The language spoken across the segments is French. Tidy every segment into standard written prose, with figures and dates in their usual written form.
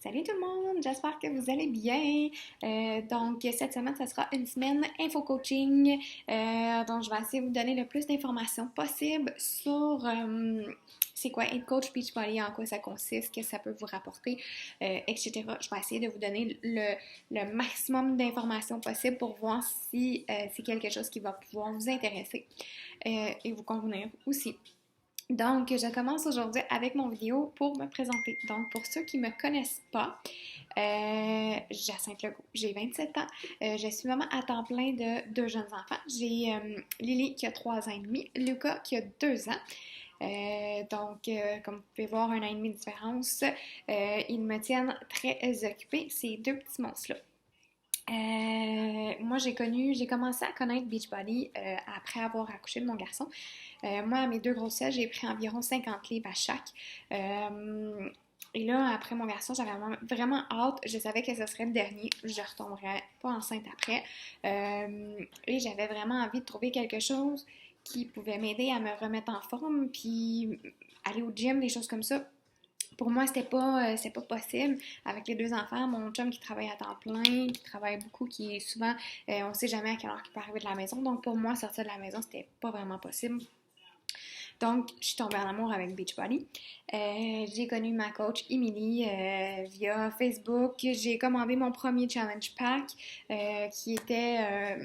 Salut tout le monde, j'espère que vous allez bien. Donc cette semaine, ça sera une semaine info coaching. Donc je vais essayer de vous donner le plus d'informations possible sur c'est quoi être coach Beachbody, en quoi ça consiste, qu'est-ce que ça peut vous rapporter, etc. Je vais essayer de vous donner le maximum d'informations possible pour voir si c'est quelque chose qui va pouvoir vous intéresser et vous convenir aussi. Donc, je commence aujourd'hui avec mon vidéo pour me présenter. Donc, pour ceux qui ne me connaissent pas, Jacinthe Legault, j'ai 27 ans. Je suis maman à temps plein de deux jeunes enfants. J'ai Lily qui a 3 ans et demi, Lucas qui a 2 ans. Comme vous pouvez voir, 1 an et demi de différence. Ils me tiennent très occupée, ces deux petits monstres-là. Moi, j'ai commencé à connaître Beachbody après avoir accouché de mon garçon. Moi, à mes deux grossesses, j'ai pris environ 50 livres à chaque. Et là, après mon garçon, j'avais vraiment hâte. Je savais que ce serait le dernier. Je ne retomberais pas enceinte après. Et j'avais vraiment envie de trouver quelque chose qui pouvait m'aider à me remettre en forme, puis aller au gym, des choses comme ça. Pour moi, c'était pas possible. Avec les deux enfants, mon chum qui travaille à temps plein, qui travaille beaucoup, qui est souvent, on sait jamais à quelle heure il peut arriver de la maison. Donc, pour moi, sortir de la maison, c'était pas vraiment possible. Donc, je suis tombée en amour avec Beachbody. J'ai connu ma coach Emily via Facebook. J'ai commandé mon premier challenge pack qui était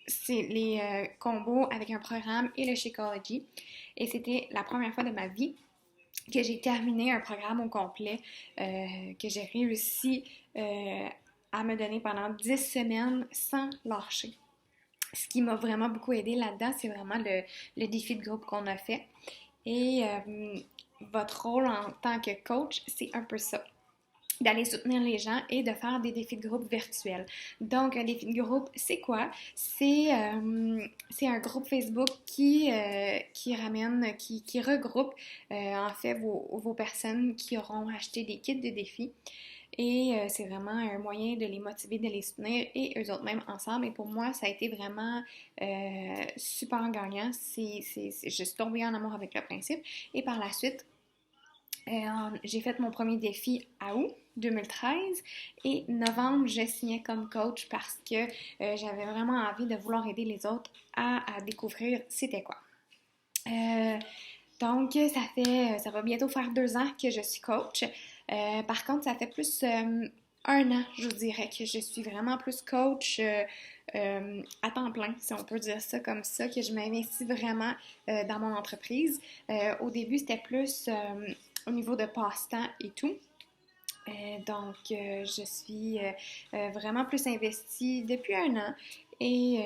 c'est les combos avec un programme et le Shakeology. Et c'était la première fois de ma vie que j'ai terminé un programme au complet, que j'ai réussi à me donner pendant 10 semaines sans lâcher. Ce qui m'a vraiment beaucoup aidé là-dedans, c'est vraiment le défi de groupe qu'on a fait. Et votre rôle en tant que coach, c'est un peu ça, d'aller soutenir les gens et de faire des défis de groupe virtuels. Donc, un défi de groupe, c'est quoi? C'est un groupe Facebook qui ramène, qui regroupe en fait vos personnes qui auront acheté des kits de défis. Et c'est vraiment un moyen de les motiver, de les soutenir et eux autres même ensemble. Et pour moi, ça a été vraiment super gagnant. Je suis tombée en amour avec le principe. Et par la suite, j'ai fait mon premier défi à août 2013 et novembre, je signais comme coach parce que j'avais vraiment envie de vouloir aider les autres à découvrir c'était quoi. Donc, ça va bientôt faire 2 ans que je suis coach. Par contre, ça fait plus 1 an, je vous dirais, que je suis vraiment plus coach à temps plein, si on peut dire ça comme ça, que je m'investis vraiment dans mon entreprise. Au début, c'était plus au niveau de passe-temps et tout. Je suis vraiment plus investie depuis 1 an. Et,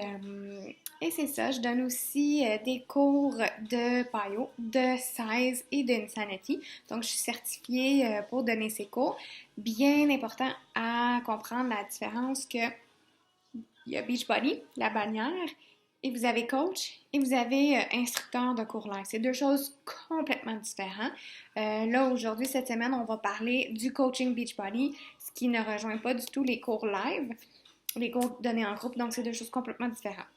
et c'est ça, je donne aussi des cours de Bio, de Size et d'Insanity. Donc, je suis certifiée pour donner ces cours. Bien important à comprendre la différence que il y a Beachbody, la bannière, et vous avez coach et vous avez instructeur de cours live. C'est deux choses complètement différentes. Là, aujourd'hui, cette semaine, on va parler du coaching Beachbody, ce qui ne rejoint pas du tout les cours live, les cours donnés en groupe, donc c'est deux choses complètement différentes.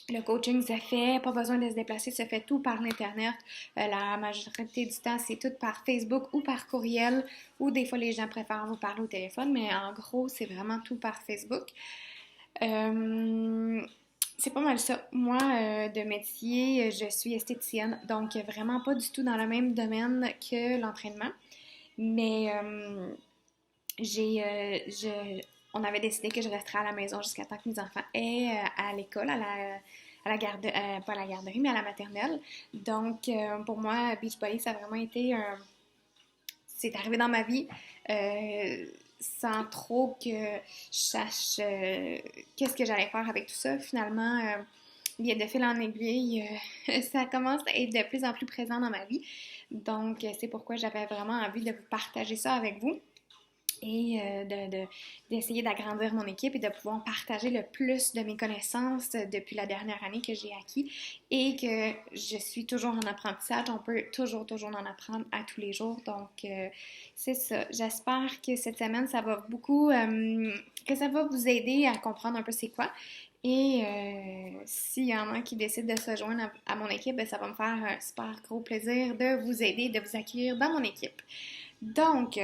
Le coaching se fait, pas besoin de se déplacer, se fait tout par l'Internet. La majorité du temps, c'est tout par Facebook ou par courriel, ou des fois, les gens préfèrent vous parler au téléphone, mais en gros, c'est vraiment tout par Facebook. C'est pas mal ça. Moi, de métier, je suis esthéticienne, donc vraiment pas du tout dans le même domaine que l'entraînement. Mais on avait décidé que je resterais à la maison jusqu'à temps que mes enfants aient à l'école, à la garde, pas à la garderie, mais à la maternelle. Donc, pour moi, Beachbody, ça a vraiment été c'est arrivé dans ma vie sans trop que je sache qu'est-ce que j'allais faire avec tout ça. Finalement, bien de fil en aiguille, ça commence à être de plus en plus présent dans ma vie. Donc, c'est pourquoi j'avais vraiment envie de vous partager ça avec vous et d'essayer d'agrandir mon équipe et de pouvoir partager le plus de mes connaissances depuis la dernière année que j'ai acquis et que je suis toujours en apprentissage. On peut toujours en apprendre à tous les jours. Donc, c'est ça. J'espère que cette semaine, ça va beaucoup, que ça va vous aider à comprendre un peu c'est quoi. Et s'il y en a qui décident de se joindre à mon équipe, ben, ça va me faire un super gros plaisir de vous aider, de vous accueillir dans mon équipe. Donc,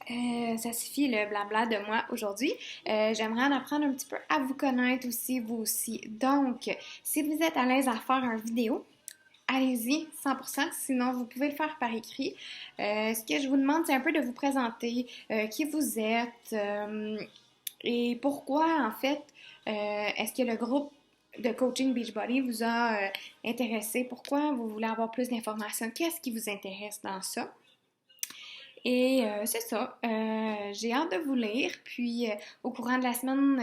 Ça suffit le blabla de moi aujourd'hui. J'aimerais en apprendre un petit peu à vous connaître aussi, vous aussi. Donc, si vous êtes à l'aise à faire une vidéo, allez-y, 100%. Sinon, vous pouvez le faire par écrit. Ce que je vous demande, c'est un peu de vous présenter, qui vous êtes et pourquoi, en fait, est-ce que le groupe de coaching Beachbody vous a intéressé? Pourquoi vous voulez avoir plus d'informations? Qu'est-ce qui vous intéresse dans ça? Et c'est ça. J'ai hâte de vous lire. Puis au courant de la semaine,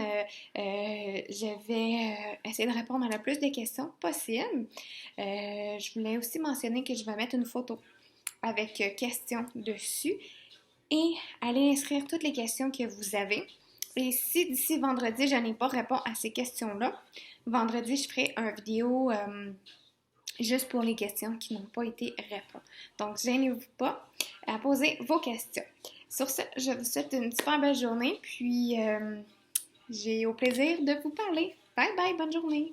je vais essayer de répondre à le plus de questions possible. Je voulais aussi mentionner que je vais mettre une photo avec questions dessus et aller inscrire toutes les questions que vous avez. Et si d'ici vendredi, je n'ai pas répondu à ces questions-là, vendredi, je ferai une vidéo juste pour les questions qui n'ont pas été répondues. Donc, gênez-vous pas à poser vos questions. Sur ce, je vous souhaite une super belle journée, puis j'ai au plaisir de vous parler. Bye bye, bonne journée!